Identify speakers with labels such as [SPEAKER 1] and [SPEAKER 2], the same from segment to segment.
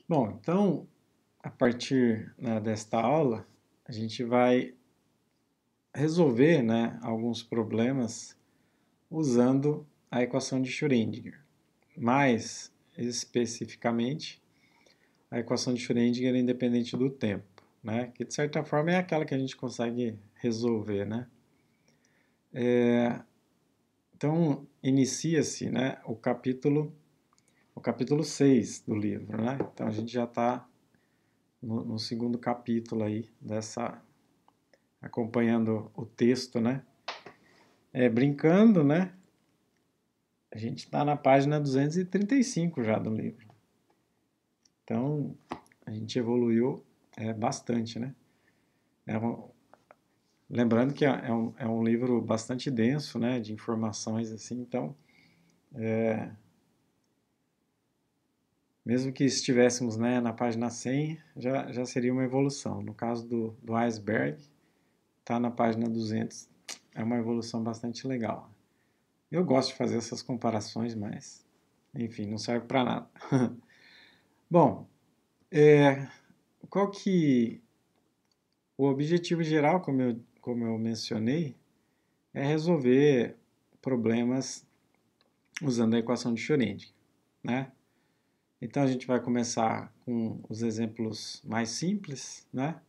[SPEAKER 1] Bom, então, a partir, né, desta aula, a gente vai resolver, né, alguns problemas usando a equação de Schrödinger. Mais especificamente, a equação de Schrödinger independente do tempo, né, que de certa forma é aquela que a gente consegue resolver, né. Então, inicia-se, né, o capítulo 6 do livro, né. Então, a gente já está no segundo capítulo aí acompanhando o texto, né? Brincando, né? A gente está na página 235 já do livro. Então, a gente evoluiu bastante, né? É um- lembrando que é um livro bastante denso, né? De informações, assim. Então, mesmo que estivéssemos, né, na página 100, já seria uma evolução. No caso do iceberg, está na página 200. É uma evolução bastante legal. Eu gosto de fazer essas comparações, mas, enfim, não serve para nada. Bom, qual que o objetivo geral, como eu mencionei, é resolver problemas usando a equação de Schrödinger, né? Então a gente vai começar com os exemplos mais simples, né?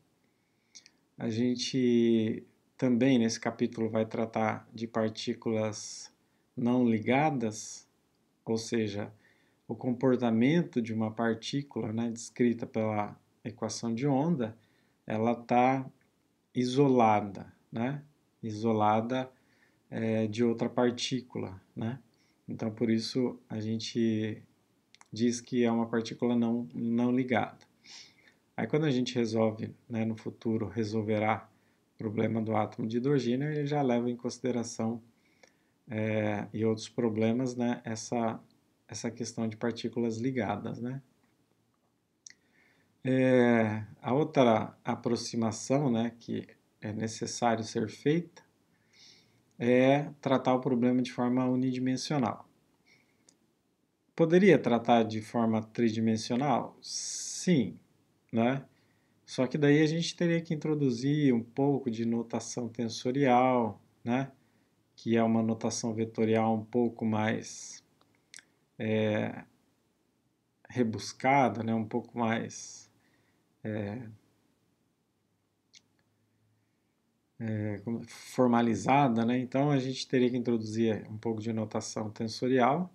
[SPEAKER 1] A gente também nesse capítulo vai tratar de partículas não ligadas, ou seja, o comportamento de uma partícula, né, descrita pela equação de onda, ela está isolada, né? Isolada de outra partícula, né? Então, por isso, a gente diz que é uma partícula não ligada. Aí, quando a gente resolve, né, no futuro, resolverá o problema do átomo de hidrogênio, ele já leva em consideração e outros problemas, né, essa questão de partículas ligadas, né? A outra aproximação, né, que é necessário ser feita é tratar o problema de forma unidimensional. Poderia tratar de forma tridimensional? Sim, né? Só que daí a gente teria que introduzir um pouco de notação tensorial, né? Que é uma notação vetorial um pouco mais rebuscada, né? Um pouco mais formalizada, né? Então a gente teria que introduzir um pouco de notação tensorial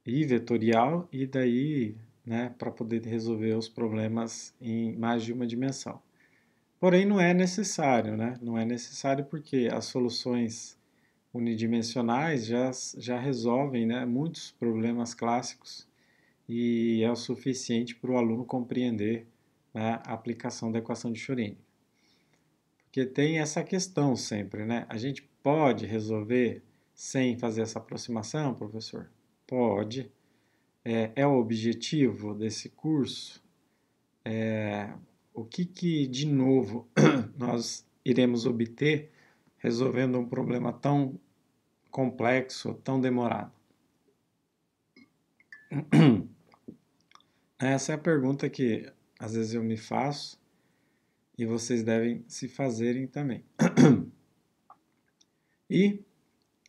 [SPEAKER 1] e vetorial e daí, né, para poder resolver os problemas em mais de uma dimensão. Porém, não é necessário, né? Não é necessário porque as soluções unidimensionais já resolvem, né, muitos problemas clássicos e é o suficiente para o aluno compreender, né, a aplicação da equação de Schrödinger. Porque tem essa questão sempre, né? A gente pode resolver sem fazer essa aproximação, professor? Pode. É o objetivo desse curso? O que de novo nós iremos obter resolvendo um problema tão complexo, tão demorado? Essa é a pergunta que às vezes eu me faço e vocês devem se fazerem também. E,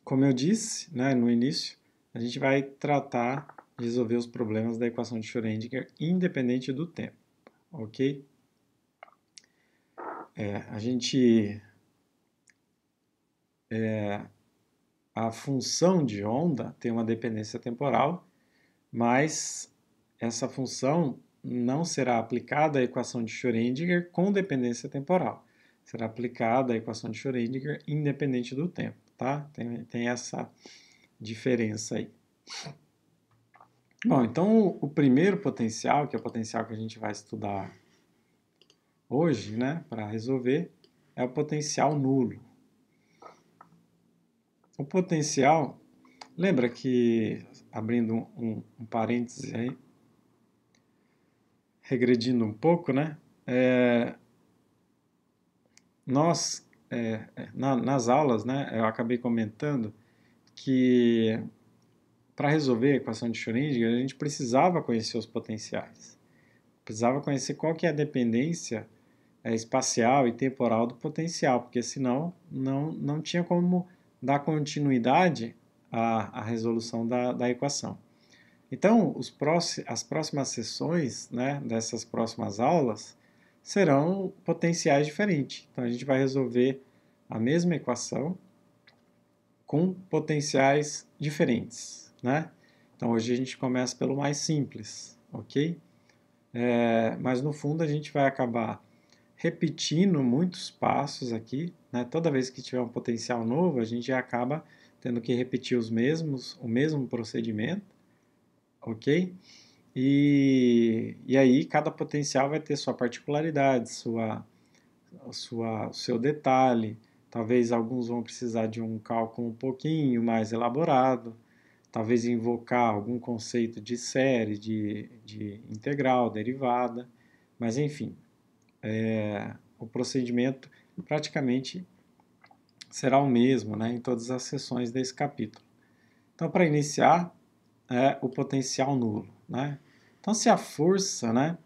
[SPEAKER 1] como eu disse, né, no início, a gente vai tratar de resolver os problemas da equação de Schrödinger independente do tempo, ok? A gente a função de onda tem uma dependência temporal, mas essa função não será aplicada à equação de Schrödinger com dependência temporal. Será aplicada à equação de Schrödinger independente do tempo, tá? Tem essa diferença aí. Bom, então o primeiro potencial, que é o potencial que a gente vai estudar hoje, né, para resolver, é o potencial nulo. O potencial, lembra que, abrindo um parênteses aí, regredindo um pouco, né? Nós, nas aulas, né, eu acabei comentando que para resolver a equação de Schrödinger, a gente precisava conhecer os potenciais. Precisava conhecer qual que é a dependência espacial e temporal do potencial, porque senão não tinha como dar continuidade à resolução da equação. Então, as próximas sessões, né, dessas próximas aulas serão potenciais diferentes. Então, a gente vai resolver a mesma equação com potenciais diferentes, né? Então, hoje a gente começa pelo mais simples, ok? Mas no fundo a gente vai acabar repetindo muitos passos aqui, né? Toda vez que tiver um potencial novo, a gente já acaba tendo que repetir o mesmo procedimento, ok? E aí cada potencial vai ter sua particularidade, seu detalhe. Talvez alguns vão precisar de um cálculo um pouquinho mais elaborado, talvez invocar algum conceito de série, de integral, derivada, mas enfim, o procedimento praticamente será o mesmo, né, em todas as sessões desse capítulo. Então, para iniciar, o potencial nulo, né? Então, se a força, né,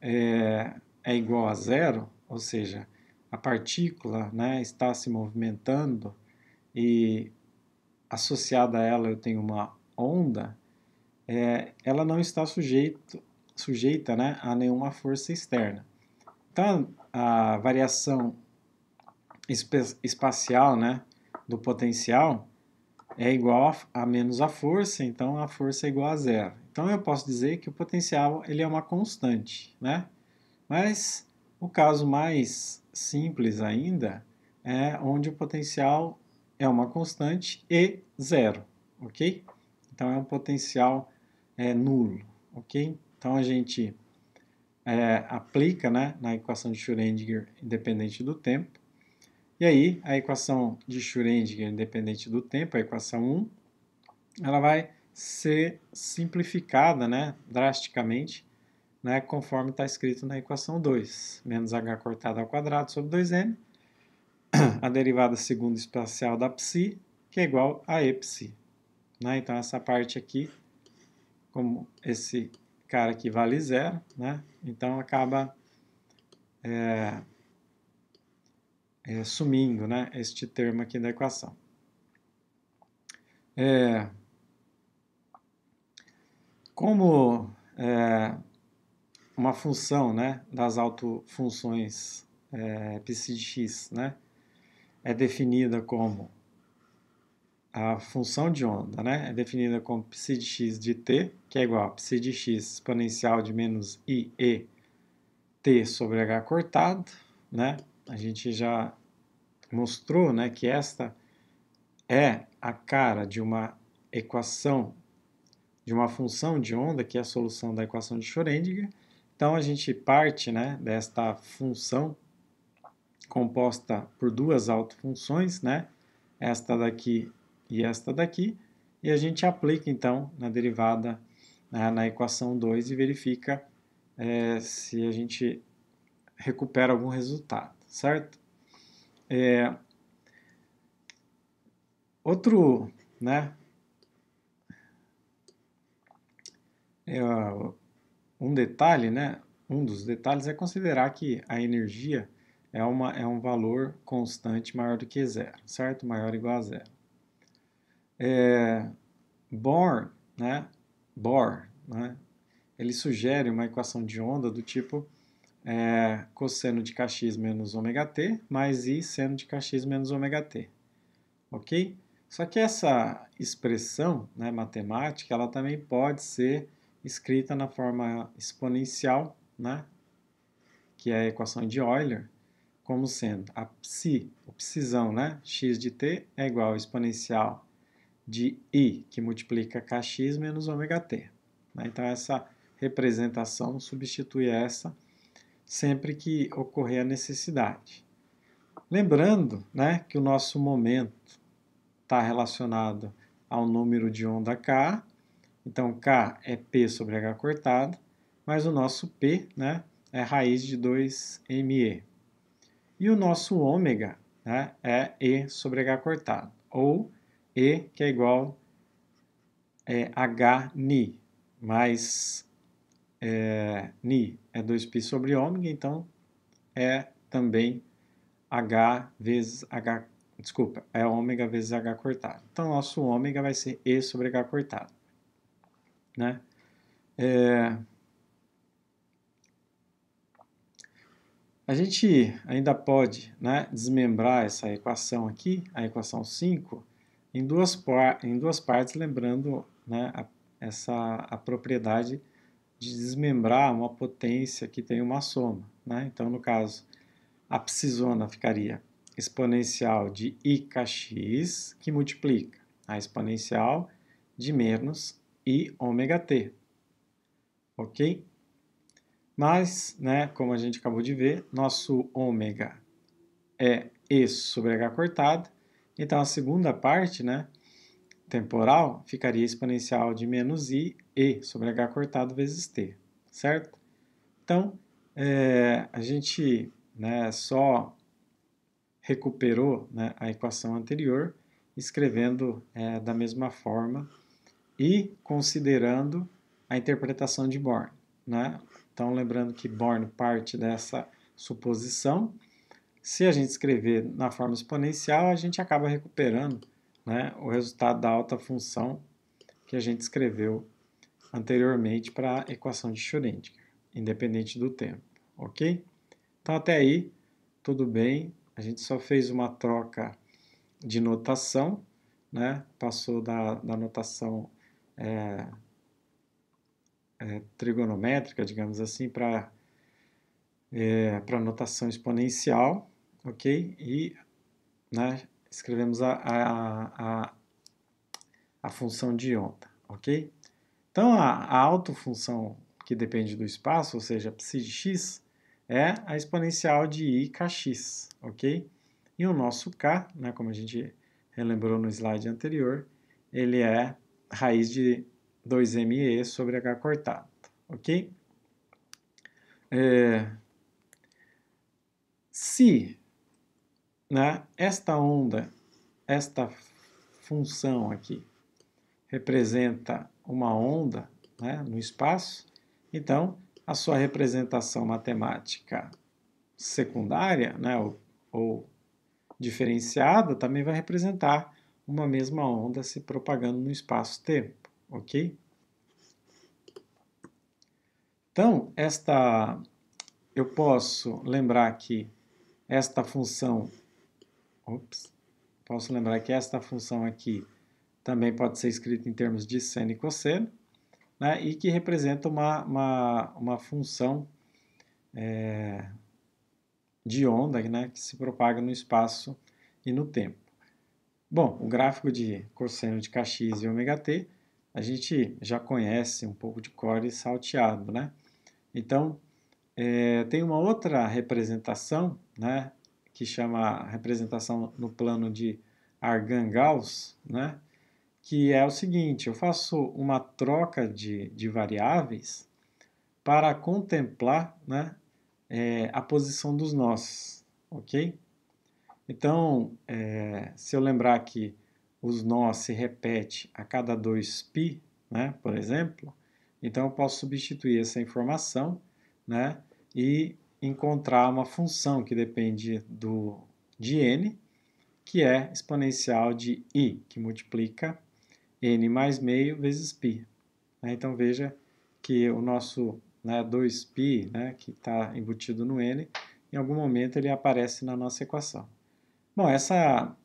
[SPEAKER 1] é igual a zero, ou seja, a partícula, né, está se movimentando e associada a ela eu tenho uma onda, ela não está sujeita, né, a nenhuma força externa. Então, a variação espacial, né, do potencial é igual a menos a força, então a força é igual a zero. Então eu posso dizer que o potencial ele é uma constante, né? Mas o caso mais simples ainda é onde o potencial é uma constante e zero, ok? Então é um potencial nulo, ok? Então a gente aplica, né, na equação de Schrödinger independente do tempo. E aí a equação de Schrödinger independente do tempo, a equação 1, ela vai ser simplificada, né, drasticamente, né, conforme está escrito na equação 2, menos h cortado ao quadrado sobre 2m, a derivada segunda espacial da psi, que é igual a e psi. Né? Então, essa parte aqui, como esse cara aqui vale zero, né? Então acaba sumindo, né, este termo aqui da equação. Como uma função, né, das autofunções psi de x, né, é definida como a função de onda, né, é definida como psi de x de t, que é igual a psi de x exponencial de menos i e t sobre h cortado, né, a gente já mostrou, né, que esta é a cara de uma equação, de uma função de onda, que é a solução da equação de Schrödinger. Então, a gente parte, né, desta função composta por duas autofunções, né, esta daqui e esta daqui, e a gente aplica, então, na derivada, né, na equação 2 e verifica se a gente recupera algum resultado, certo? Outro, né, um detalhe, né, um dos detalhes é considerar que a energia é um valor constante maior do que zero, certo? Maior ou igual a zero. Bohr, ele sugere uma equação de onda do tipo cosseno de kx menos ômega t mais i seno de kx menos ômega t, ok? Só que essa expressão, né, matemática, ela também pode ser escrita na forma exponencial, né, que é a equação de Euler, como sendo a psi, o psizão, né, x de t é igual ao exponencial de i, que multiplica kx menos ômega t. Né? Então, essa representação substitui essa sempre que ocorrer a necessidade. Lembrando, né, que o nosso momento está relacionado ao número de onda k, então k é p sobre h cortado, mas o nosso p, né, é raiz de 2me. E o nosso ômega, né, é e sobre h cortado, ou e, que é igual é H-Ni, mas Ni é 2π sobre ômega, então é também H vezes H, desculpa, é ômega vezes H cortado. Então, nosso ômega vai ser E sobre H cortado, né? A gente ainda pode, né, desmembrar essa equação aqui, a equação 5, em duas partes, lembrando, né, a propriedade de desmembrar uma potência que tem uma soma, né? Então, no caso, a psizona ficaria exponencial de ikx, que multiplica a exponencial de menos i ômega t, ok? Mas, né, como a gente acabou de ver, nosso ômega é E sobre H cortado, então a segunda parte, né, temporal, ficaria exponencial de menos I, E sobre H cortado vezes T, certo? Então, a gente, né, só recuperou, né, a equação anterior, escrevendo da mesma forma e considerando a interpretação de Born, né? Então, lembrando que Born parte dessa suposição. Se a gente escrever na forma exponencial, a gente acaba recuperando, né, o resultado da alta função que a gente escreveu anteriormente para a equação de Schrödinger, independente do tempo, ok? Então, até aí, tudo bem. A gente só fez uma troca de notação, né? Passou da notação trigonométrica, digamos assim, para a notação exponencial, ok? E, né, escrevemos a função de onda, ok? Então, a autofunção que depende do espaço, ou seja, psi de x, é a exponencial de ikx, ok? E o nosso k, né, como a gente relembrou no slide anterior, ele é raiz de 2me sobre h cortado, ok? Se, né, esta onda, esta função aqui, representa uma onda, né, no espaço, então a sua representação matemática secundária, né, ou diferenciada também vai representar uma mesma onda se propagando no espaço-tempo, ok? Então, eu posso lembrar que esta função, posso lembrar que esta função aqui também pode ser escrita em termos de seno e cosseno, né, e que representa uma função de onda, né, que se propaga no espaço e no tempo. Bom, o gráfico de cosseno de kx e ômega t, a gente já conhece um pouco de core salteado, né? Então, tem uma outra representação, né, que chama representação no plano de Argand-Gauss, né, que é o seguinte: eu faço uma troca de variáveis para contemplar, né, a posição dos nós, ok? Então, se eu lembrar que os nós se repetem a cada 2π, né, por exemplo, então eu posso substituir essa informação, né, e encontrar uma função que depende de n, que é exponencial de i, que multiplica n mais meio vezes π. Então veja que o nosso, né, 2π, né, que está embutido no n, em algum momento ele aparece na nossa equação. Bom, essa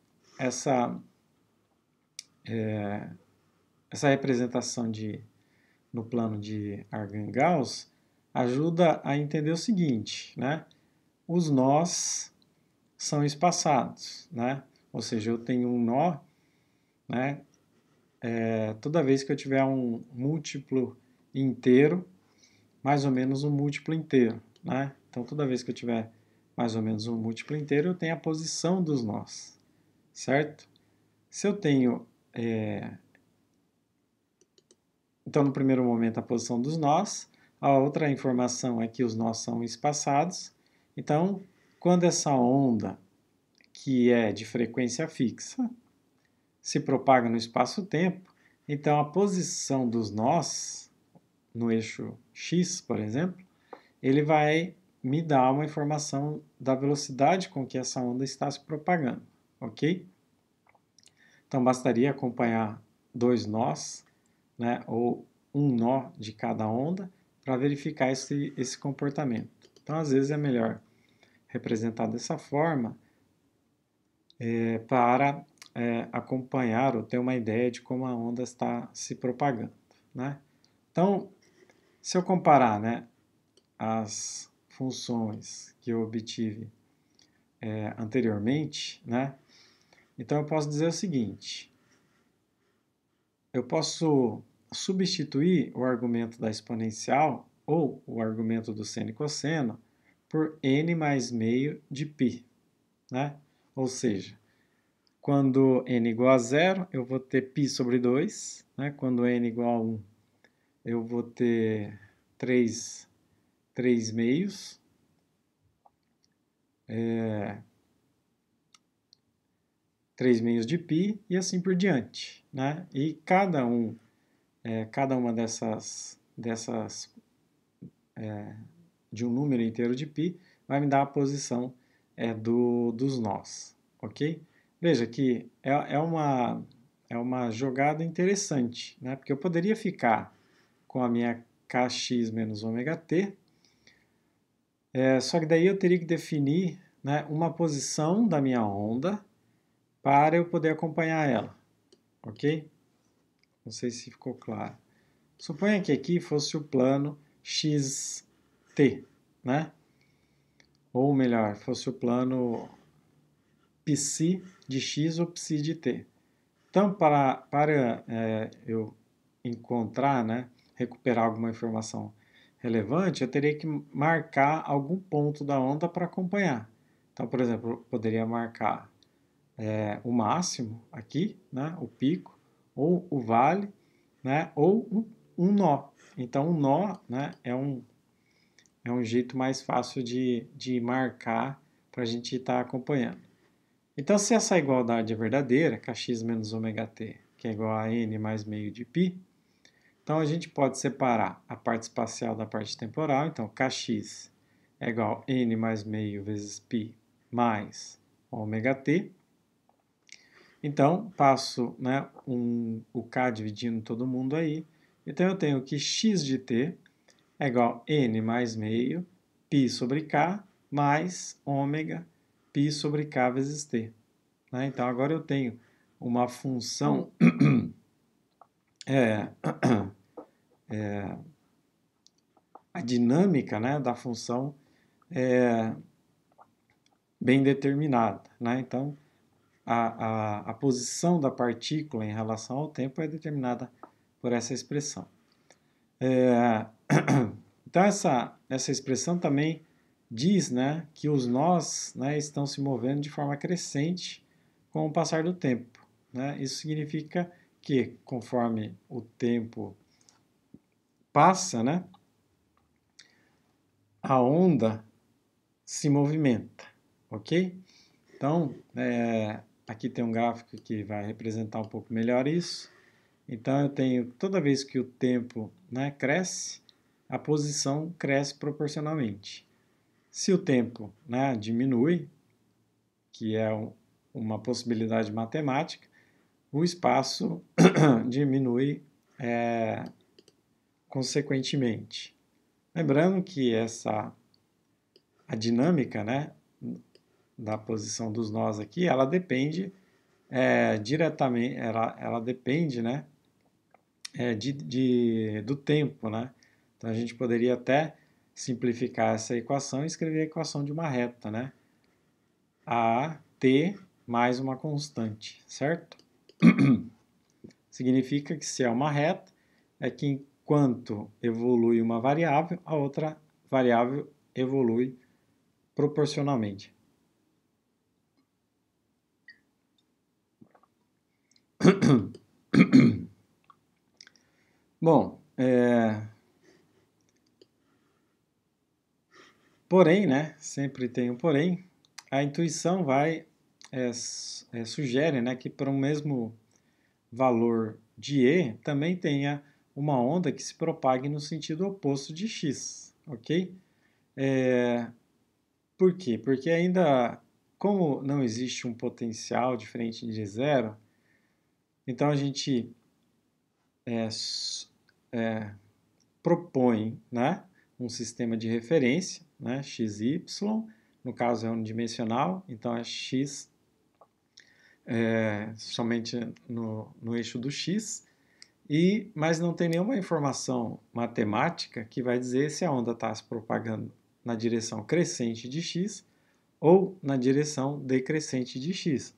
[SPEAKER 1] representação no plano de Argand-Gauss ajuda a entender o seguinte, né? Os nós são espaçados, né? Ou seja, eu tenho um nó, né? Toda vez que eu tiver um múltiplo inteiro, mais ou menos um múltiplo inteiro, né? Então, toda vez que eu tiver mais ou menos um múltiplo inteiro, eu tenho a posição dos nós, certo? Se eu tenho, então, no primeiro momento, a posição dos nós, a outra informação é que os nós são espaçados. Então, quando essa onda, que é de frequência fixa, se propaga no espaço-tempo, Então, a posição dos nós no eixo x, por exemplo, ele vai me dar uma informação da velocidade com que essa onda está se propagando, ok? Então, bastaria acompanhar 2 nós, né, ou um nó de cada onda, para verificar esse comportamento. Então, às vezes é melhor representar dessa forma para acompanhar ou ter uma ideia de como a onda está se propagando, né? Então, se eu comparar, né, as funções que eu obtive anteriormente, né, então eu posso dizer o seguinte: eu posso substituir o argumento da exponencial ou o argumento do seno e cosseno por n mais meio de π, né? Ou seja, quando n igual a 0, eu vou ter π sobre 2, né? Quando n igual a 1, eu vou ter 3 meios, 3 meios de π e assim por diante, né? E cada uma dessas de um número inteiro de π vai me dar a posição dos nós, ok? Veja que é uma jogada interessante, né? Porque eu poderia ficar com a minha kx menos ômega-t, só que daí eu teria que definir, né, uma posição da minha onda para eu poder acompanhar ela, ok? Não sei se ficou claro. Suponha que aqui fosse o plano xt, né? Ou melhor, fosse o plano psi de x ou psi de t. Então, para eu encontrar, né, recuperar alguma informação relevante, eu teria que marcar algum ponto da onda para acompanhar. Então, por exemplo, eu poderia marcar o máximo aqui, né, o pico, ou o vale, né, ou um nó. Então, um nó, né, é um jeito mais fácil de marcar para a gente estar acompanhando. Então, se essa igualdade é verdadeira, kx menos ômega-t, que é igual a n mais meio de π, então a gente pode separar a parte espacial da parte temporal. Então, kx é igual a n mais meio vezes π mais ômega-t. Então, passo, né, o k dividindo todo mundo aí. Então, eu tenho que x de t é igual a n mais meio π sobre k mais ômega π sobre k vezes t. Né? Então, agora eu tenho uma função a dinâmica, né, da função bem determinada. Né? Então, a posição da partícula em relação ao tempo é determinada por essa expressão. Então, essa expressão também diz, né, que os nós, né, estão se movendo de forma crescente com o passar do tempo. Né? Isso significa que, conforme o tempo passa, né, a onda se movimenta, ok? Então, aqui tem um gráfico que vai representar um pouco melhor isso. Então, eu tenho, toda vez que o tempo, né, cresce, a posição cresce proporcionalmente. Se o tempo, né, diminui, que é uma possibilidade matemática, o espaço diminui consequentemente. Lembrando que a dinâmica, né, da posição dos nós aqui, ela depende diretamente, ela depende, né, do tempo, né? Então a gente poderia até simplificar essa equação e escrever a equação de uma reta, né? AT mais uma constante, certo? Significa que se é uma reta, é que enquanto evolui uma variável, a outra variável evolui proporcionalmente. Bom, porém, né, sempre tem um porém, a intuição sugere, né, que para um mesmo valor de E também tenha uma onda que se propague no sentido oposto de x, ok? Por quê? Porque ainda, como não existe um potencial diferente de zero, então a gente propõe, né, um sistema de referência, né, xy, no caso é unidimensional, então é x somente no eixo do x, mas não tem nenhuma informação matemática que vai dizer se a onda está se propagando na direção crescente de x ou na direção decrescente de x.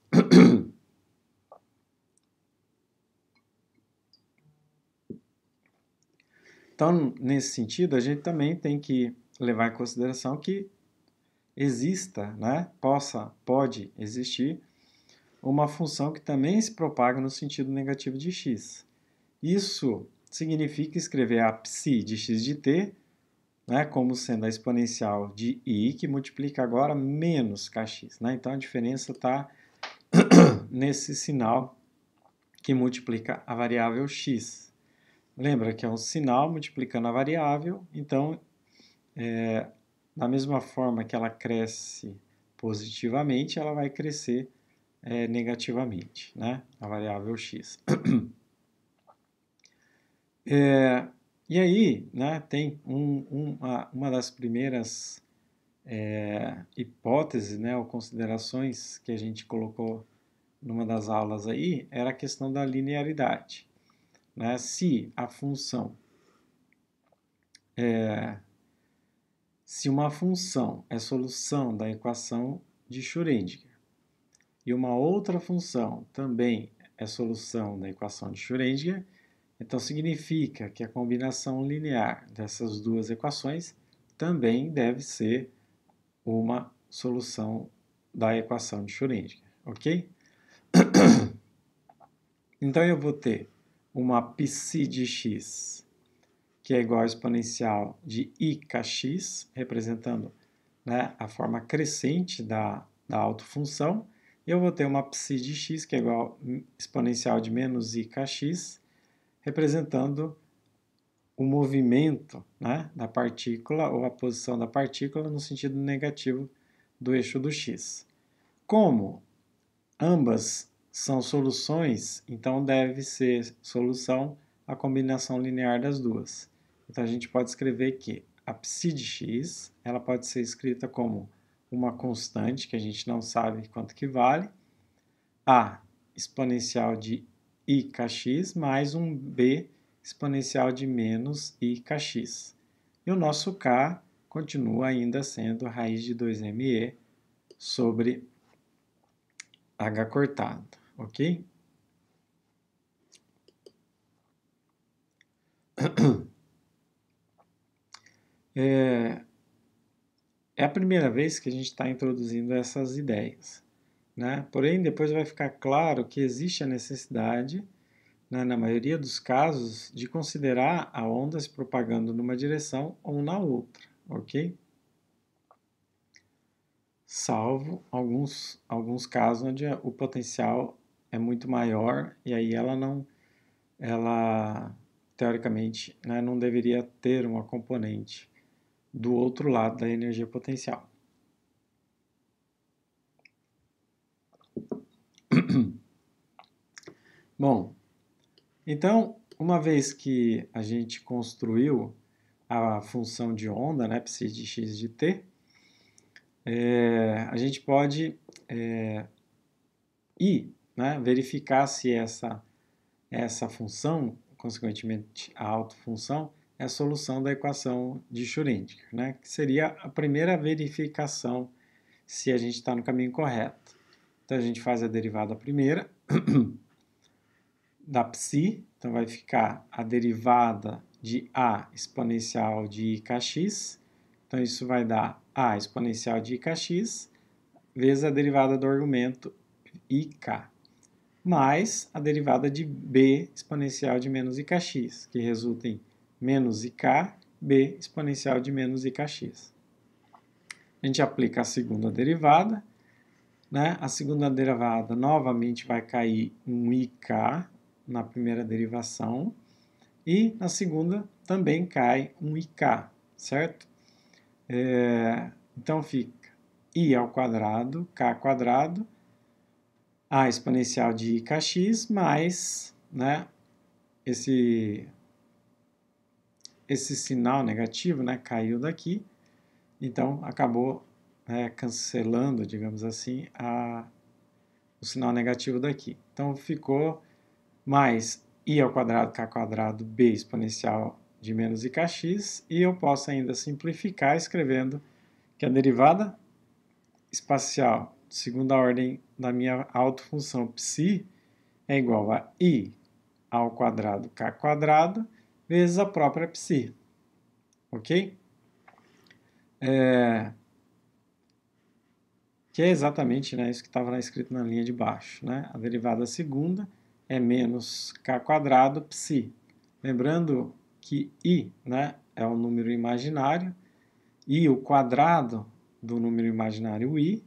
[SPEAKER 1] Então, nesse sentido, a gente também tem que levar em consideração que exista, né, pode existir uma função que também se propaga no sentido negativo de x. Isso significa escrever a psi de x de t, né, como sendo a exponencial de i, que multiplica agora menos kx. Né? Então, a diferença está nesse sinal que multiplica a variável x. Lembra que é um sinal multiplicando a variável, então, da mesma forma que ela cresce positivamente, ela vai crescer negativamente, né? A variável x. E aí, né, tem uma das primeiras hipóteses, né, ou considerações que a gente colocou numa das aulas aí, era a questão da linearidade. Né? Se a função se uma função é solução da equação de Schrödinger e uma outra função também é solução da equação de Schrödinger, então significa que a combinação linear dessas duas equações também deve ser uma solução da equação de Schrödinger, ok? Então eu vou ter uma psi de x que é igual à exponencial de ikx, representando, né, a forma crescente da autofunção. Eu vou ter uma psi de x que é igual a exponencial de menos ikx, representando o movimento, né, da partícula ou a posição da partícula no sentido negativo do eixo do x. Como ambas são soluções, então deve ser solução a combinação linear das duas. Então a gente pode escrever que a psi de x, ela pode ser escrita como uma constante, que a gente não sabe quanto que vale, a exponencial de ikx mais um b exponencial de menos ikx. E o nosso k continua ainda sendo raiz de 2me sobre h cortado, ok? É a primeira vez que a gente está introduzindo essas ideias, né? Porém, depois vai ficar claro que existe a necessidade, né, na maioria dos casos, de considerar a onda se propagando numa direção ou na outra, ok? Salvo alguns casos onde o potencial é muito maior e aí ela teoricamente, né, não deveria ter uma componente do outro lado da energia potencial. Bom, então, uma vez que a gente construiu a função de onda, né, psi de x de t, a gente pode né, verificar se essa função, consequentemente a autofunção, é a solução da equação de Schrödinger, né, que seria a primeira verificação se a gente está no caminho correto. Então a gente faz a derivada primeira da psi, então vai ficar a derivada de a exponencial de ikx, então isso vai dar a exponencial de ikx vezes a derivada do argumento ik, mais a derivada de b exponencial de menos ikx, que resulta em menos ik, b exponencial de menos ikx. A gente aplica a segunda derivada, né? A segunda derivada novamente vai cair um ik na primeira derivação, e na segunda também cai um IK, certo? Então fica I ao quadrado, K quadrado, a exponencial de IKx mais, né, esse sinal negativo, né, caiu daqui, então acabou cancelando, digamos assim, o sinal negativo daqui. Então ficou mais I ao quadrado, K quadrado, B exponencial de menos IKx, e eu posso ainda simplificar escrevendo que a derivada espacial de segunda ordem da minha autofunção psi é igual a I ao quadrado K quadrado vezes a própria psi, ok? Que é exatamente, né, isso que estava escrito na linha de baixo, né? A derivada segunda é menos K quadrado psi. Lembrando que I, né, é um número imaginário, e o quadrado do número imaginário I,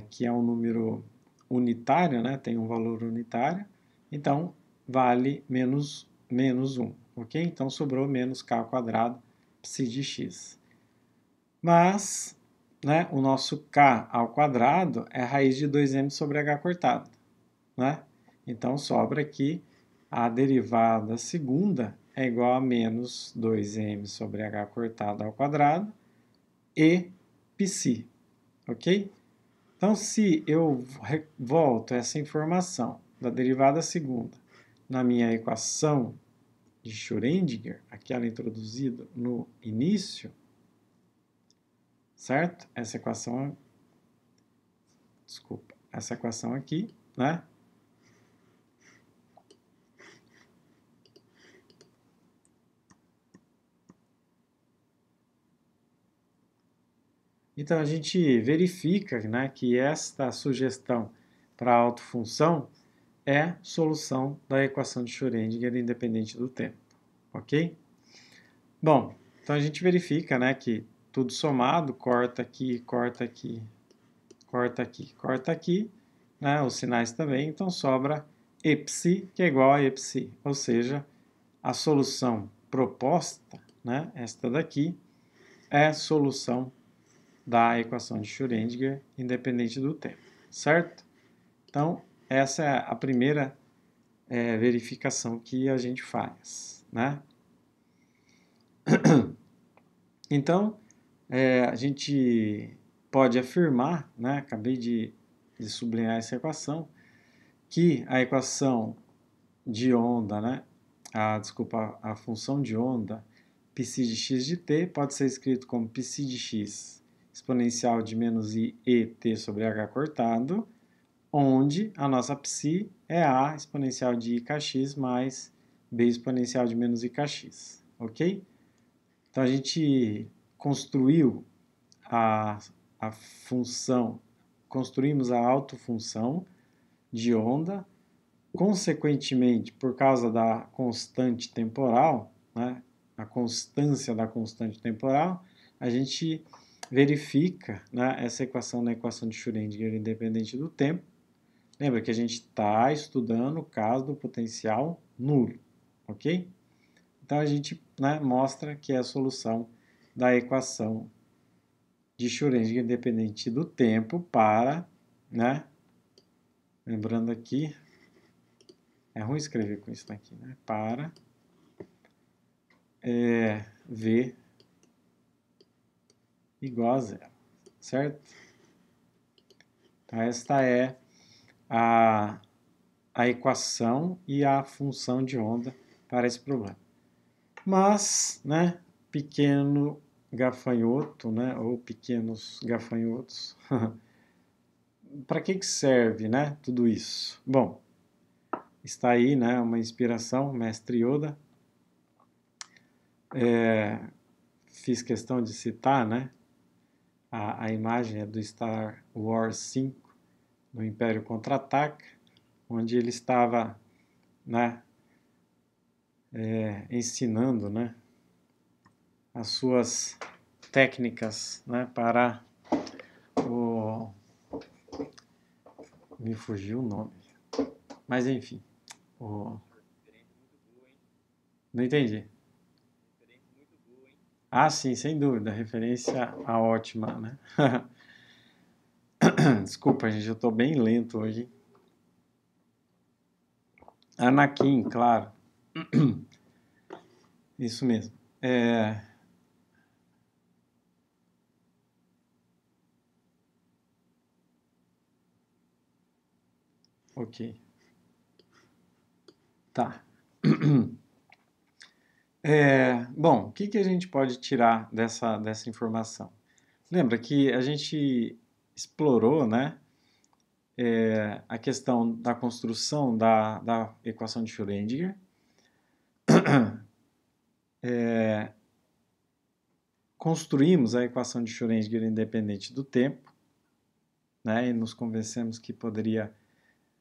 [SPEAKER 1] que é um número unitário, né, tem um valor unitário, então vale menos 1, ok? Então sobrou menos K quadrado psi de x. Mas, né, o nosso K ao quadrado é a raiz de 2m sobre h cortado, né? Então sobra aqui a derivada segunda é igual a menos 2m sobre h cortado ao quadrado e psi, ok? Então, se eu volto essa informação da derivada segunda na minha equação de Schrödinger, aquela introduzida no início, certo? Essa equação aqui, né? Então, a gente verifica, né, que esta sugestão para a autofunção é solução da equação de Schrödinger independente do tempo, ok? Bom, então a gente verifica, né, que tudo somado, corta aqui, corta aqui, corta aqui, corta aqui, né, os sinais também, então sobra Epsi, que é igual a Epsi, ou seja, a solução proposta, né, esta daqui, é a solução da equação de Schrödinger independente do tempo, certo? Então, essa é a primeira verificação que a gente faz, né? Então, a gente pode afirmar, né, acabei de sublinhar essa equação, que a equação de onda, né, a função de onda psi de x de t pode ser escrito como psi de x exponencial de menos i e t sobre h cortado, onde a nossa psi é a exponencial de ikx mais b exponencial de menos ikx, ok? Então a gente construiu a função, construímos a autofunção de onda, consequentemente, por causa da constante temporal, né, a constância da constante temporal, a gente verifica, né, essa equação na equação de Schrödinger independente do tempo. Lembra que a gente está estudando o caso do potencial nulo, ok? Então a gente, né, mostra que é a solução da equação de Schrödinger independente do tempo para, né, lembrando aqui, é ruim escrever com isso aqui, né, para V igual a zero, certo? Então esta é a equação e a função de onda para esse problema. Mas, né, pequeno gafanhoto, né, ou pequenos gafanhotos, para que serve, né, tudo isso? Bom, está aí, né, uma inspiração, Mestre Yoda. Fiz questão de citar, né, a imagem é do Star Wars 5, no Império Contra-Ataca, onde ele estava, né, ensinando, né, as suas técnicas, né, para o... me fugiu o nome. Mas enfim, o- não entendi. Ah, sim, sem dúvida, referência a ótima, né? Desculpa, gente, eu tô bem lento hoje. Anakin, claro, isso mesmo. É, ok, tá. Bom, o que que a gente pode tirar dessa informação? Lembra que a gente explorou, né, a questão da construção da equação de Schrödinger. Construímos a equação de Schrödinger independente do tempo, né, e nos convencemos que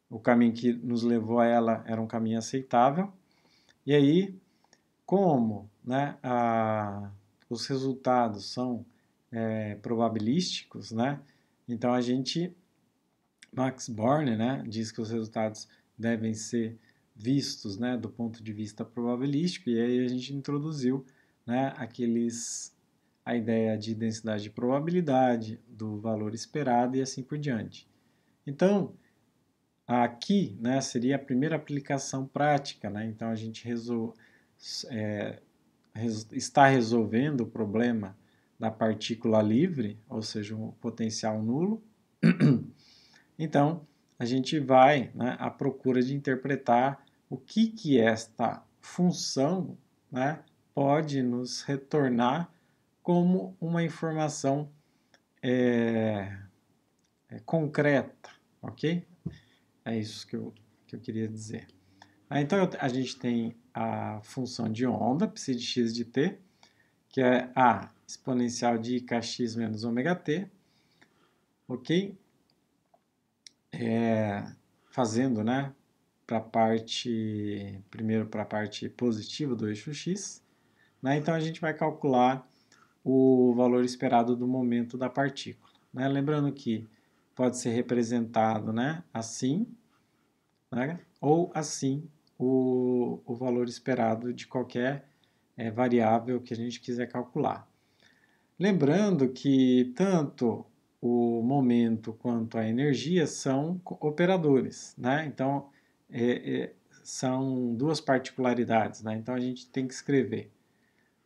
[SPEAKER 1] o caminho que nos levou a ela era um caminho aceitável. E aí, como, né, os resultados são probabilísticos, né, então Max Born, né, diz que os resultados devem ser vistos, né, do ponto de vista probabilístico, e aí a gente introduziu, né, a ideia de densidade de probabilidade, do valor esperado e assim por diante. Então, aqui, né, seria a primeira aplicação prática, né, então a gente está resolvendo o problema da partícula livre, ou seja, um potencial nulo. Então, a gente vai, né, à procura de interpretar o que esta função, né, pode nos retornar como uma informação é, concreta, ok? É isso que eu queria dizer. Então, a gente tem a função de onda, psi de x de t, que é a exponencial de kx menos ômega t, ok? Fazendo, né, primeiro para a parte positiva do eixo x, né? Então a gente vai calcular o valor esperado do momento da partícula, né? Lembrando que pode ser representado, né, assim, né, ou assim o valor esperado de qualquer variável que a gente quiser calcular. Lembrando que tanto o momento quanto a energia são operadores, né? Então, são duas particularidades, né? Então, a gente tem que escrever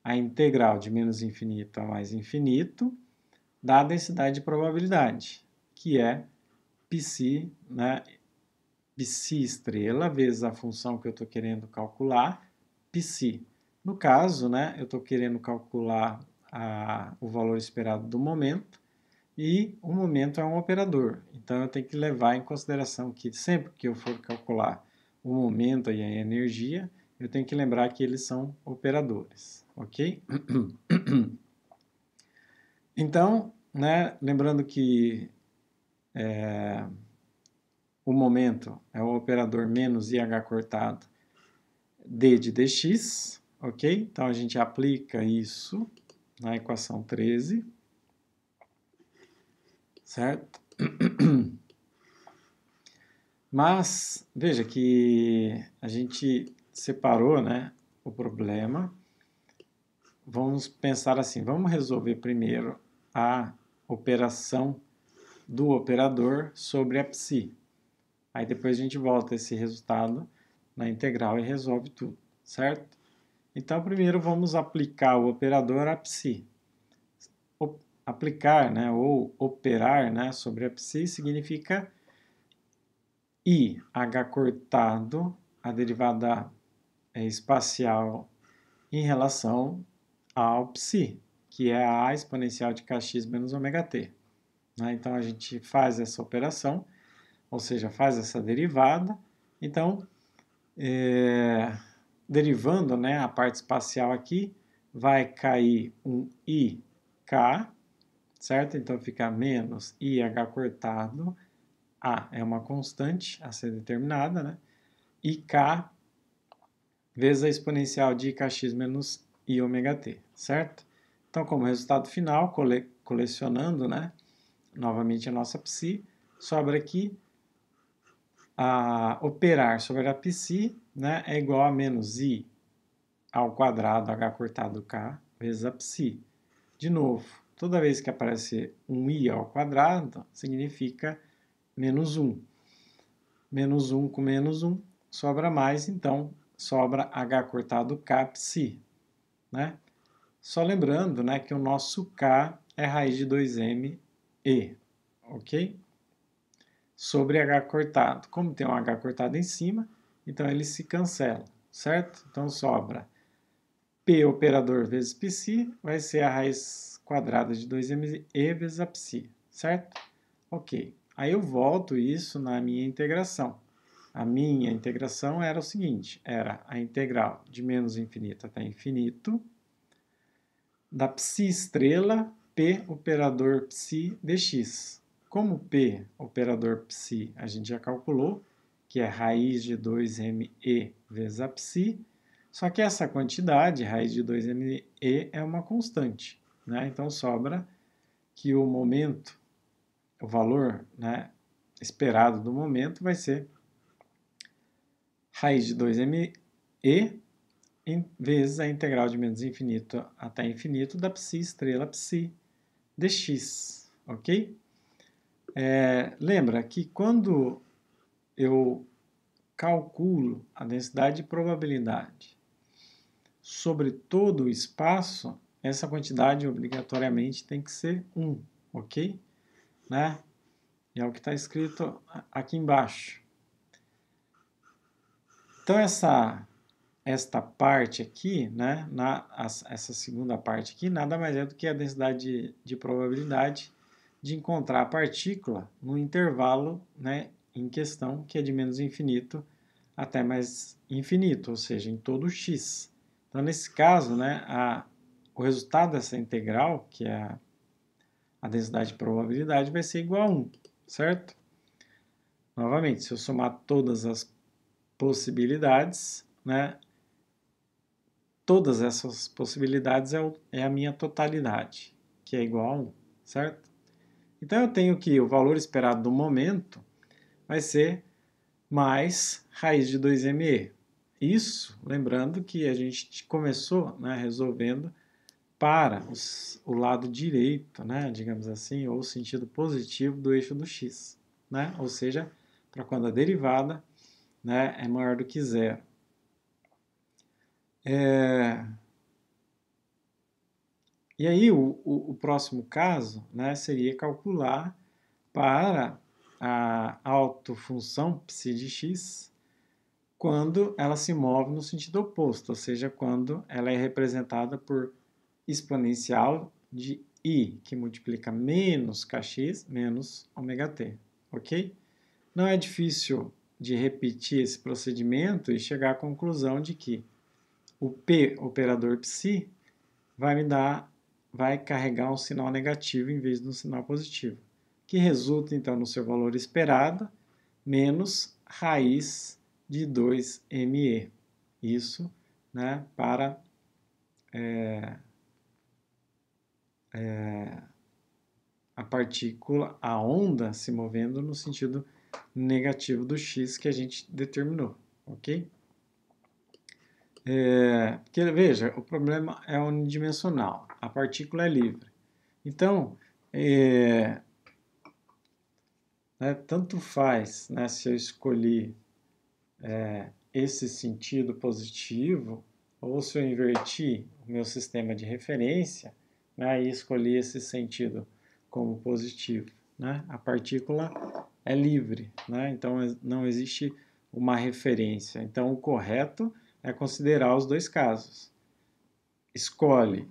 [SPEAKER 1] a integral de menos infinito a mais infinito da densidade de probabilidade, que é π, né? Psi estrela vezes a função que eu estou querendo calcular, psi. No caso, né, eu estou querendo calcular o valor esperado do momento e o momento é um operador. Então eu tenho que levar em consideração que sempre que eu for calcular o momento e a energia, eu tenho que lembrar que eles são operadores, ok? Então, né, lembrando que o momento é o operador menos IH cortado d de dx, ok? Então a gente aplica isso na equação 13, certo? Mas veja que a gente separou, né, o problema. Vamos pensar assim, vamos resolver primeiro a operação do operador sobre a psi. Aí depois a gente volta esse resultado na integral e resolve tudo, certo? Então primeiro vamos aplicar o operador a psi. Aplicar, né, ou operar, né, sobre a psi significa I, H cortado, a derivada espacial em relação ao psi, que é a exponencial de kx menos ômega t. Né? Então a gente faz essa operação, ou seja, faz essa derivada. Então, derivando, né, a parte espacial aqui, vai cair um IK, certo? Então fica menos IH cortado, A é uma constante a ser determinada, né? E K vezes a exponencial de kx menos i ômega t, certo? Então, como resultado final, colecionando, né, novamente a nossa psi, sobra aqui a operar sobre a psi, né, é igual a menos i ao quadrado h cortado k vezes a psi. De novo, toda vez que aparecer um i ao quadrado, significa menos 1. Menos 1 com menos 1 sobra mais, então sobra h cortado k psi, né? Só lembrando, né, que o nosso k é raiz de 2m e, ok? Sobre h cortado. Como tem um h cortado em cima, então ele se cancela, certo? Então sobra p operador vezes psi vai ser a raiz quadrada de 2m e vezes a psi, certo? Ok. Aí eu volto isso na minha integração. A minha integração era o seguinte, era a integral de menos infinito até infinito, da psi estrela, p operador psi dx. Como p operador psi a gente já calculou, que é raiz de 2me vezes a psi, só que essa quantidade, raiz de 2me, é uma constante, né? Então sobra que o momento, o valor, né, esperado do momento vai ser raiz de 2me vezes a integral de menos infinito até infinito da psi estrela psi dx, ok? Lembra que quando eu calculo a densidade de probabilidade sobre todo o espaço, essa quantidade obrigatoriamente tem que ser 1, ok? Né? É o que está escrito aqui embaixo. Então, esta parte aqui, né, essa segunda parte aqui, nada mais é do que a densidade de probabilidade de encontrar a partícula no intervalo, né, em questão, que é de menos infinito até mais infinito, ou seja, em todo o x. Então, nesse caso, né, o resultado dessa integral, que é a densidade de probabilidade, vai ser igual a 1, certo? Novamente, se eu somar todas as possibilidades, né, todas essas possibilidades é a minha totalidade, que é igual a 1, certo? Então eu tenho que o valor esperado do momento vai ser mais raiz de 2me. Isso, lembrando que a gente começou, né, resolvendo para o lado direito, né, digamos assim, ou o sentido positivo do eixo do x, né? Ou seja, para quando a derivada, né, é maior do que zero. E aí o próximo caso, né, seria calcular para a autofunção psi de x quando ela se move no sentido oposto, ou seja, quando ela é representada por exponencial de i, que multiplica menos kx menos ωt, ok? Não é difícil de repetir esse procedimento e chegar à conclusão de que o p operador psi vai carregar um sinal negativo em vez de um sinal positivo, que resulta então no seu valor esperado menos raiz de 2me. Isso, né, para a partícula, a onda se movendo no sentido negativo do x que a gente determinou, ok? Porque, veja, o problema é unidimensional, a partícula é livre. Então, né, tanto faz, né, se eu escolhi esse sentido positivo ou se eu inverti o meu sistema de referência, né, e escolhi esse sentido como positivo, né, a partícula é livre, né, então não existe uma referência. Então, o correto é considerar os dois casos. Escolhe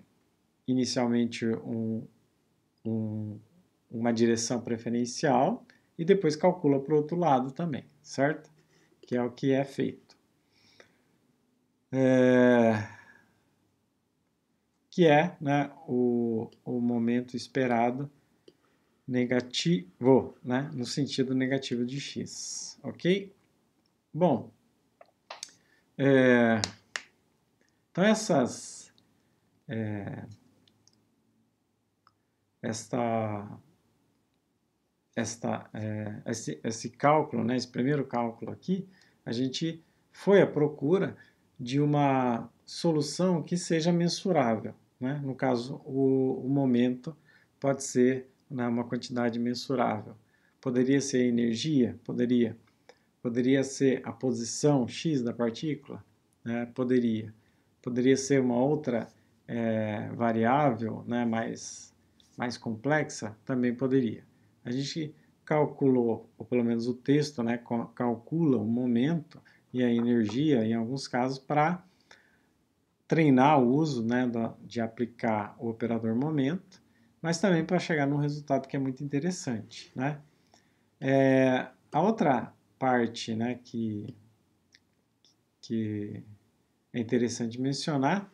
[SPEAKER 1] inicialmente uma direção preferencial e depois calcula para o outro lado também, certo? Que é o que é feito. Que é, né, o momento esperado negativo, né, no sentido negativo de x, ok? Bom, então esse cálculo, né, esse primeiro cálculo aqui, a gente foi à procura de uma solução que seja mensurável, né? No caso, o momento pode ser, né, uma quantidade mensurável. Poderia ser energia? Poderia. Poderia ser a posição x da partícula? Né? Poderia. Poderia ser uma outra variável, né, mais complexa? Também poderia. A gente calculou, ou pelo menos o texto, né, calcula o momento e a energia, em alguns casos, para treinar o uso, né, de aplicar o operador momento, mas também para chegar num resultado que é muito interessante, né? A outra parte, né, que é interessante mencionar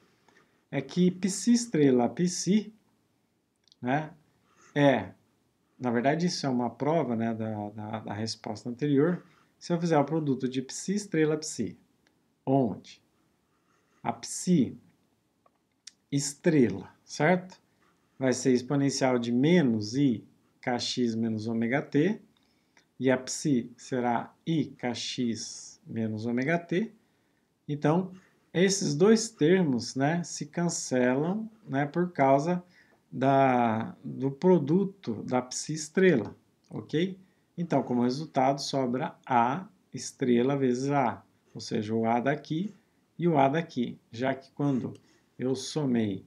[SPEAKER 1] é que π estrela π, né, na verdade isso é uma prova, né, da resposta anterior, se eu fizer o produto de π estrela π, onde a π estrela, certo? Vai ser exponencial de menos i kx menos ômega t, e a π será i kx menos ômega t. Então, esses dois termos, né, se cancelam, né, por causa do produto da π estrela, ok? Então, como resultado, sobra A estrela vezes A, ou seja, o A daqui e o A daqui, já que quando eu somei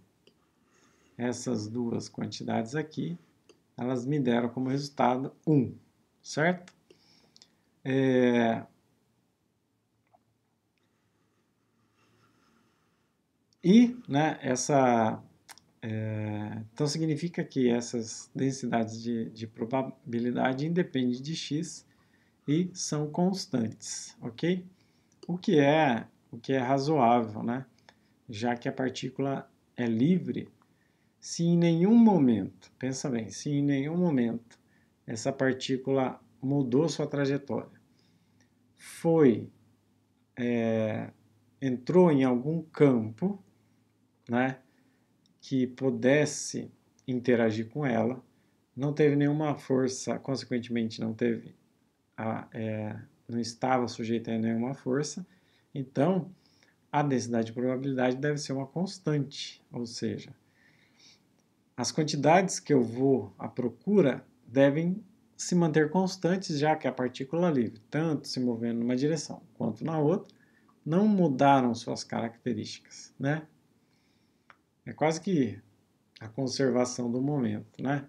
[SPEAKER 1] essas duas quantidades aqui, elas me deram como resultado 1, certo? E, né, então significa que essas densidades de probabilidade independem de x e são constantes, ok? O que é razoável, né? Já que a partícula é livre, se em nenhum momento, pensa bem, se em nenhum momento essa partícula mudou sua trajetória, entrou em algum campo, né, que pudesse interagir com ela, não teve nenhuma força, consequentemente não estava sujeita a nenhuma força, então a densidade de probabilidade deve ser uma constante, ou seja, as quantidades que eu vou à procura devem se manter constantes, já que a partícula livre, tanto se movendo numa direção quanto na outra, não mudaram suas características, né? É quase que a conservação do momento, né?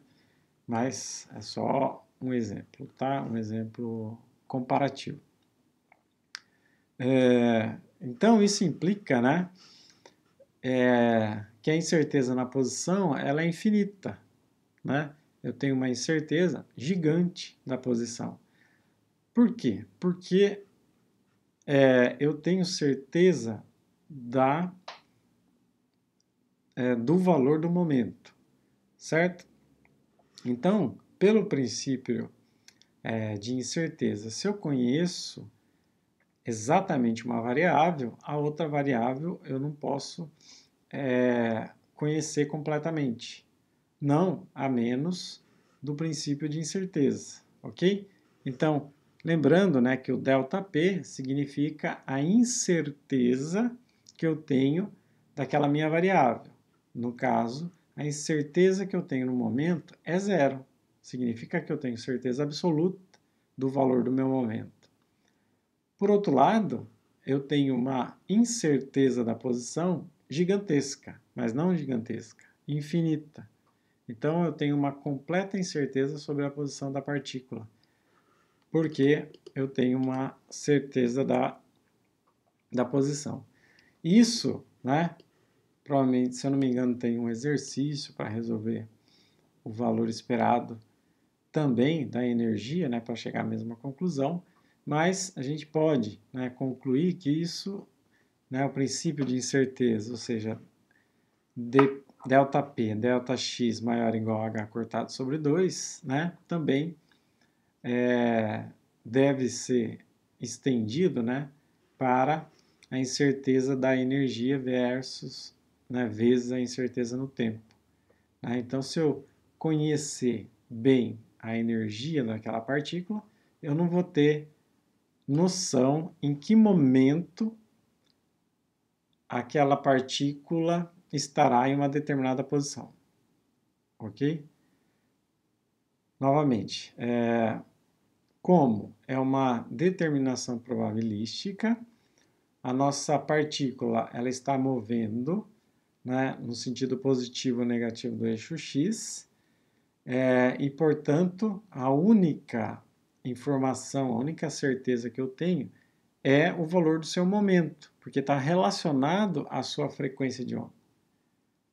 [SPEAKER 1] Mas é só um exemplo, tá? Um exemplo comparativo. Então, isso implica, né, que a incerteza na posição ela é infinita, né? Eu tenho uma incerteza gigante da posição. Por quê? Porque eu tenho certeza do valor do momento, certo? Então, pelo princípio de incerteza, se eu conheço exatamente uma variável, a outra variável eu não posso conhecer completamente. Não a menos do princípio de incerteza, ok? Então, lembrando, né, que o ΔP significa a incerteza que eu tenho daquela minha variável. No caso, a incerteza que eu tenho no momento é zero. Significa que eu tenho certeza absoluta do valor do meu momento. Por outro lado, eu tenho uma incerteza da posição gigantesca, mas não gigantesca, infinita. Então, eu tenho uma completa incerteza sobre a posição da partícula, porque eu tenho uma certeza da posição. Isso, né, provavelmente, se eu não me engano, tem um exercício para resolver o valor esperado também da energia, né, para chegar à mesma conclusão, mas a gente pode, né, concluir que isso, né, o princípio de incerteza, ou seja, ΔP, ΔX maior ou igual a H cortado sobre 2, né, também deve ser estendido, né, para a incerteza da energia versus, né, vezes a incerteza no tempo. Né? Então, se eu conhecer bem a energia daquela partícula, eu não vou ter noção em que momento aquela partícula estará em uma determinada posição. Ok? Novamente, como é uma determinação probabilística, a nossa partícula ela está movendo, né, no sentido positivo ou negativo do eixo x, e, portanto, a única informação, a única certeza que eu tenho é o valor do seu momento, porque está relacionado à sua frequência de onda.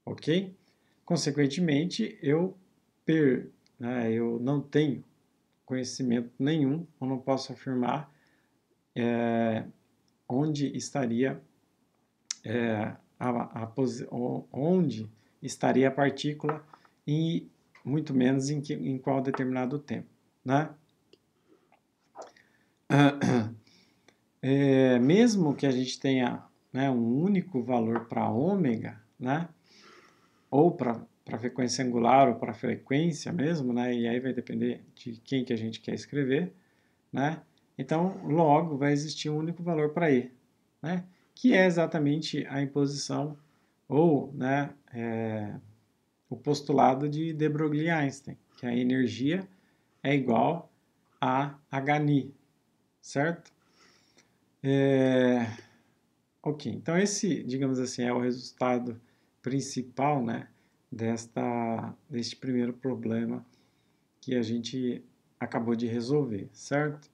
[SPEAKER 1] Ok? Consequentemente, eu não tenho conhecimento nenhum, eu não posso afirmar onde estaria onde estaria a partícula e muito menos em qual determinado tempo, né? Mesmo que a gente tenha, né, um único valor para ômega, né, ou para frequência angular ou para frequência mesmo, né, e aí vai depender de quem que a gente quer escrever, né? Então, logo vai existir um único valor para E, né? Que é exatamente a imposição ou, né, o postulado de de Broglie-Einstein, que a energia é igual a hν, certo? Ok, então esse, digamos assim, é o resultado principal, né, deste primeiro problema que a gente acabou de resolver, certo?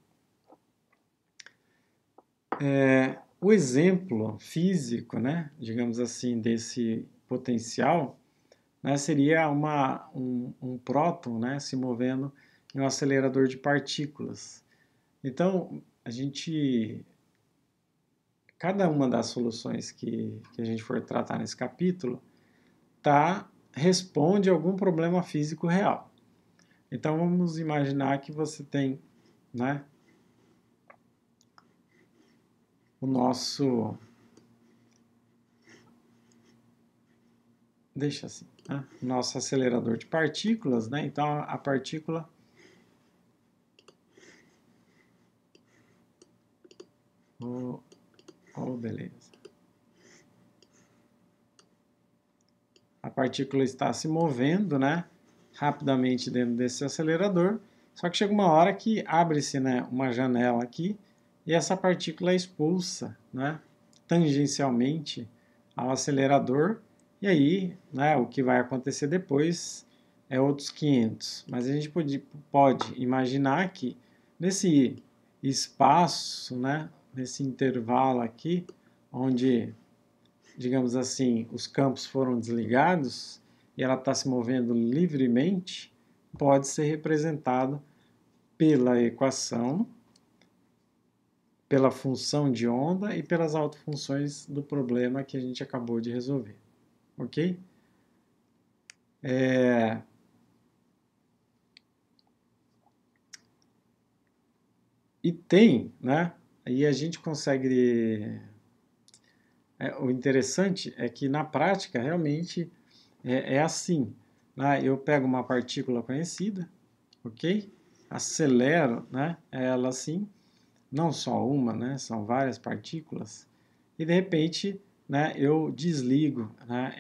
[SPEAKER 1] O exemplo físico, né, digamos assim, desse potencial, né, seria um próton, né, se movendo em um acelerador de partículas. Então, cada uma das soluções que a gente for tratar nesse capítulo responde a algum problema físico real. Então, vamos imaginar que você tem, né, o nosso... Deixa assim, né, nosso acelerador de partículas, né? Então, a partícula... beleza. A partícula está se movendo, né, rapidamente dentro desse acelerador, só que chega uma hora que abre-se, né, uma janela aqui e essa partícula é expulsa, né, tangencialmente ao acelerador, e aí, né, o que vai acontecer depois é outros 500. Mas a gente pode imaginar que nesse espaço, né, nesse intervalo aqui, onde, digamos assim, os campos foram desligados e ela está se movendo livremente, pode ser representado pela equação, pela função de onda e pelas autofunções do problema que a gente acabou de resolver. Ok? E tem, né? Aí a gente consegue... o interessante é que na prática realmente é assim. Né? Eu pego uma partícula conhecida, ok? Acelero, né, ela assim, não só uma, né, são várias partículas, e de repente, né, eu desligo, né,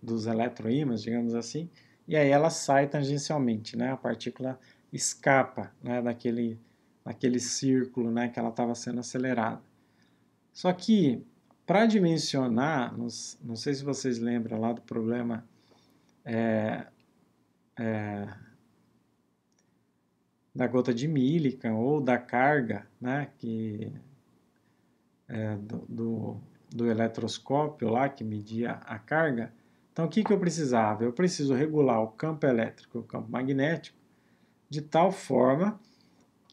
[SPEAKER 1] dos eletroímãs, digamos assim, e aí ela sai tangencialmente, né, a partícula escapa, né, daquele círculo, né, que ela estava sendo acelerada. Só que, para dimensionar, não sei se vocês lembram lá do problema da gota de Millikan ou da carga, né, do eletroscópio lá que media a carga. Então, o que eu precisava? Eu preciso regular o campo elétrico e o campo magnético de tal forma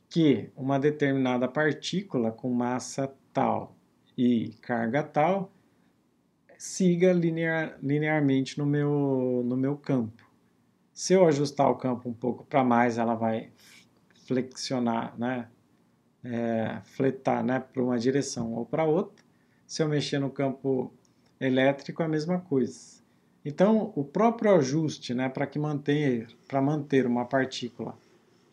[SPEAKER 1] que uma determinada partícula com massa tal e carga tal siga linearmente no meu campo. Se eu ajustar o campo um pouco para mais, ela vai flexionar, né? Fletar, né, para uma direção ou para outra. Se eu mexer no campo elétrico, a mesma coisa. Então, o próprio ajuste, né, para manter uma partícula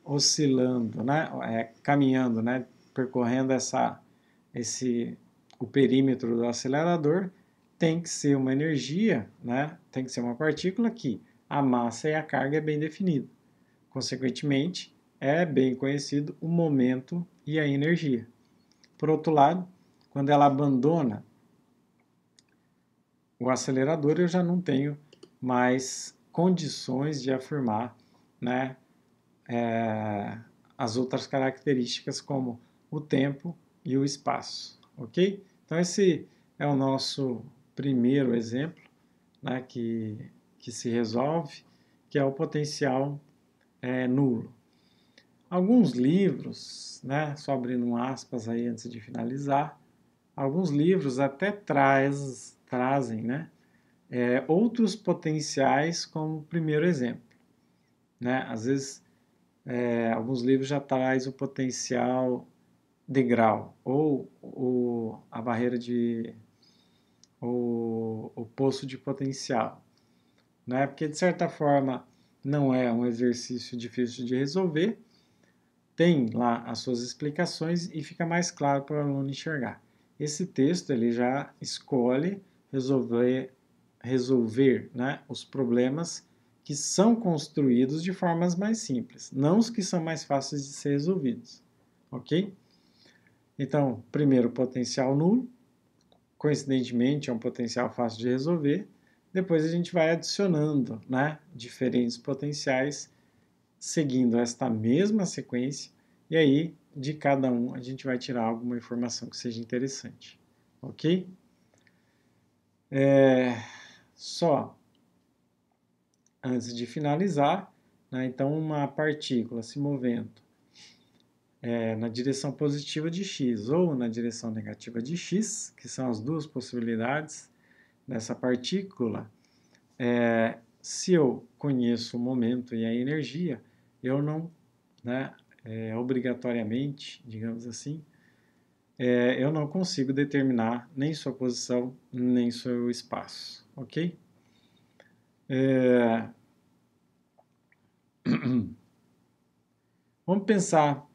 [SPEAKER 1] oscilando, né, caminhando, né, percorrendo o perímetro do acelerador, tem que ser uma energia, né, tem que ser uma partícula que a massa e a carga é bem definido. Consequentemente, é bem conhecido o momento e a energia. Por outro lado, quando ela abandona o acelerador, eu já não tenho mais condições de afirmar, né, as outras características como o tempo e o espaço, ok? Então esse é o nosso primeiro exemplo, né, que se resolve, que é o potencial nulo. Alguns livros, né, só abrindo um aspas aí antes de finalizar, alguns livros até trazem, né, outros potenciais como primeiro exemplo, né? Às vezes, alguns livros já traz o potencial de grau ou a barreira de o poço de potencial, né? Porque de certa forma não é um exercício difícil de resolver, tem lá as suas explicações e fica mais claro para o aluno enxergar. Esse texto ele já escolhe resolver, né, os problemas que são construídos de formas mais simples, não os que são mais fáceis de ser resolvidos, ok? Então, primeiro, potencial nulo, coincidentemente é um potencial fácil de resolver, depois a gente vai adicionando, né, diferentes potenciais seguindo esta mesma sequência, e aí de cada um a gente vai tirar alguma informação que seja interessante, ok? Só antes de finalizar, né, então uma partícula se movendo na direção positiva de x ou na direção negativa de x, que são as duas possibilidades dessa partícula, se eu conheço o momento e a energia, eu não, né, obrigatoriamente, digamos assim, eu não consigo determinar nem sua posição, nem seu espaço, ok? Vamos pensar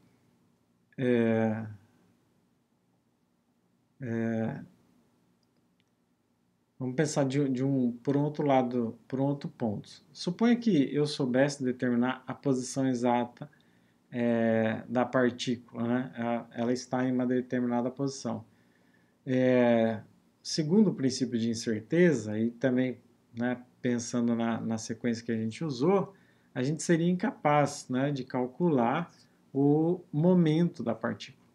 [SPEAKER 1] vamos pensar por um outro lado, por um outro ponto. Suponha que eu soubesse determinar a posição exata da partícula, né? Ela está em uma determinada posição. Segundo o princípio de incerteza, e também, né, pensando na sequência que a gente usou, a gente seria incapaz, né, de calcular o momento da partícula,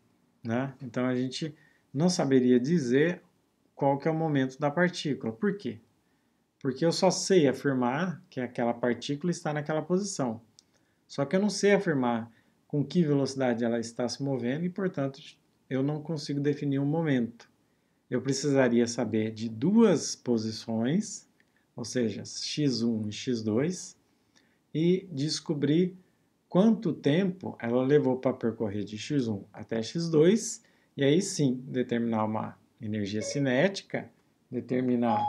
[SPEAKER 1] né? Então a gente não saberia dizer qual que é o momento da partícula. Por quê? Porque eu só sei afirmar que aquela partícula está naquela posição. Só que eu não sei afirmar com que velocidade ela está se movendo e, portanto, eu não consigo definir um momento. Eu precisaria saber de duas posições, ou seja, x1 e x2, e descobrir quanto tempo ela levou para percorrer de x1 até x2, e aí sim determinar uma energia cinética, determinar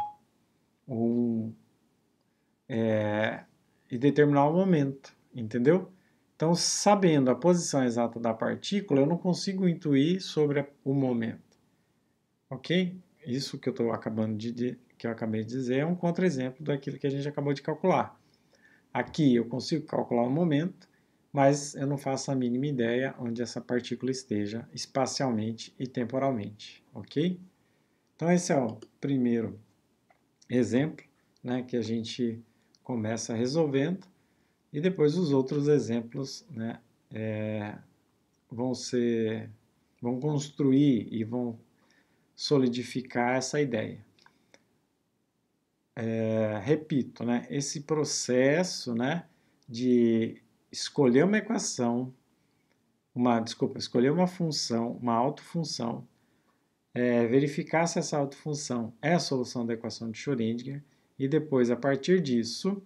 [SPEAKER 1] um, e determinar o momento, entendeu? Então, sabendo a posição exata da partícula, eu não consigo intuir sobre o momento, ok? Isso que eu estou que eu acabei de dizer é um contra-exemplo daquilo que a gente acabou de calcular. Aqui eu consigo calcular o momento, mas eu não faço a mínima ideia onde essa partícula esteja espacialmente e temporalmente, ok? Então esse é o primeiro exemplo, né, que a gente começa resolvendo, e depois os outros exemplos, né, vão vão construir e vão solidificar essa ideia. Repito, né, esse processo, né, de escolher uma equação, escolher uma função, uma autofunção, verificar se essa autofunção é a solução da equação de Schrödinger e depois, a partir disso,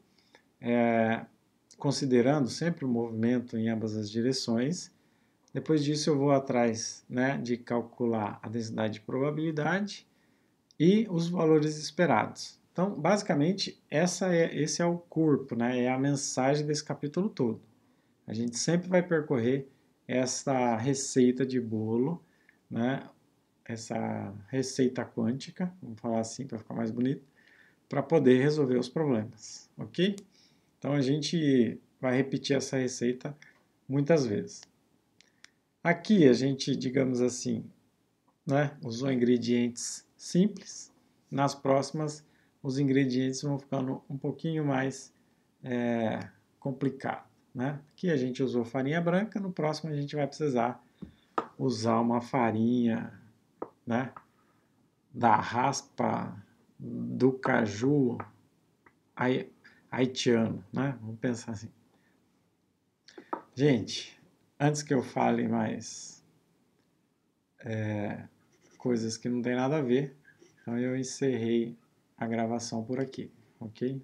[SPEAKER 1] considerando sempre o movimento em ambas as direções, depois disso eu vou atrás, né, de calcular a densidade de probabilidade e os valores esperados. Então, basicamente, esse é o corpo, né? É a mensagem desse capítulo todo. A gente sempre vai percorrer essa receita de bolo, né? Essa receita quântica, vamos falar assim para ficar mais bonito, para poder resolver os problemas, ok? Então a gente vai repetir essa receita muitas vezes. Aqui a gente, digamos assim, né, usou ingredientes simples. Nas próximas, os ingredientes vão ficando um pouquinho mais complicados. Né? Aqui a gente usou farinha branca, no próximo a gente vai precisar usar uma farinha, né, da raspa do caju haitiano, né? Vamos pensar assim. Gente, antes que eu fale mais coisas que não tem nada a ver, então eu encerrei a gravação por aqui, ok?